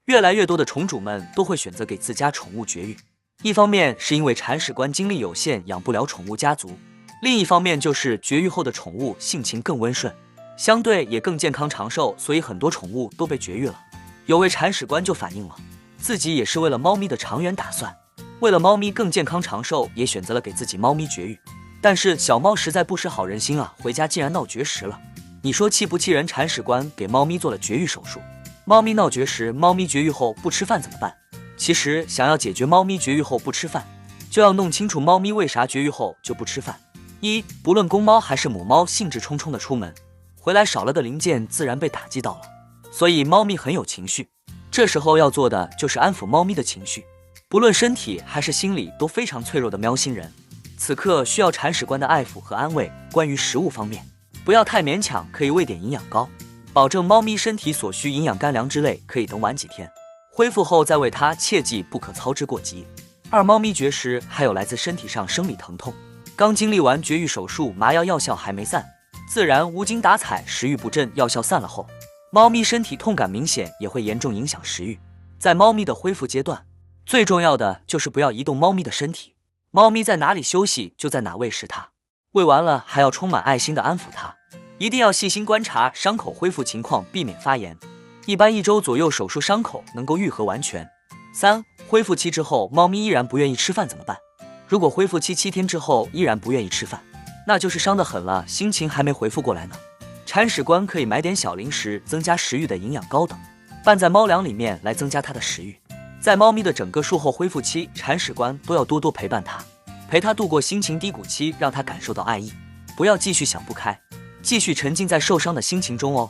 越来越多的宠主们都会选择给自家宠物绝育，一方面是因为铲屎官精力有限，养不了宠物家族，另一方面就是绝育后的宠物性情更温顺，相对也更健康长寿，所以很多宠物都被绝育了。有位铲屎官就反映了，自己也是为了猫咪的长远打算，为了猫咪更健康长寿，也选择了给自己猫咪绝育。但是小猫实在不识好人心啊，回家竟然闹绝食了。你说气不气人？铲屎官给猫咪做了绝育手术，猫咪闹绝食，猫咪绝育后不吃饭怎么办？其实想要解决猫咪绝育后不吃饭，就要弄清楚猫咪为啥绝育后就不吃饭。一，不论公猫还是母猫，兴致冲冲的出门，回来少了的零件自然被打击到了，所以猫咪很有情绪。这时候要做的就是安抚猫咪的情绪，不论身体还是心理都非常脆弱的喵星人，此刻需要铲屎官的爱抚和安慰。关于食物方面，不要太勉强，可以喂点营养膏，保证猫咪身体所需营养，干粮之类可以等晚几天，恢复后再喂它，切记不可操之过急。二，猫咪绝食还有来自身体上生理疼痛，刚经历完绝育手术，麻药药效还没散，自然无精打采，食欲不振，药效散了后，猫咪身体痛感明显，也会严重影响食欲。在猫咪的恢复阶段，最重要的就是不要移动猫咪的身体，猫咪在哪里休息就在哪喂食它，喂完了还要充满爱心的安抚它，一定要细心观察伤口恢复情况，避免发炎。一般1周左右手术伤口能够愈合完全。3，恢复期之后猫咪依然不愿意吃饭怎么办？如果恢复期7天之后依然不愿意吃饭，那就是伤得很了，心情还没恢复过来呢。铲屎官可以买点小零食，增加食欲的营养膏等，拌在猫粮里面来增加它的食欲。在猫咪的整个术后恢复期，铲屎官都要多多陪伴它，陪它度过心情低谷期，让它感受到爱意，不要继续想不开，继续沉浸在受伤的心情中哦。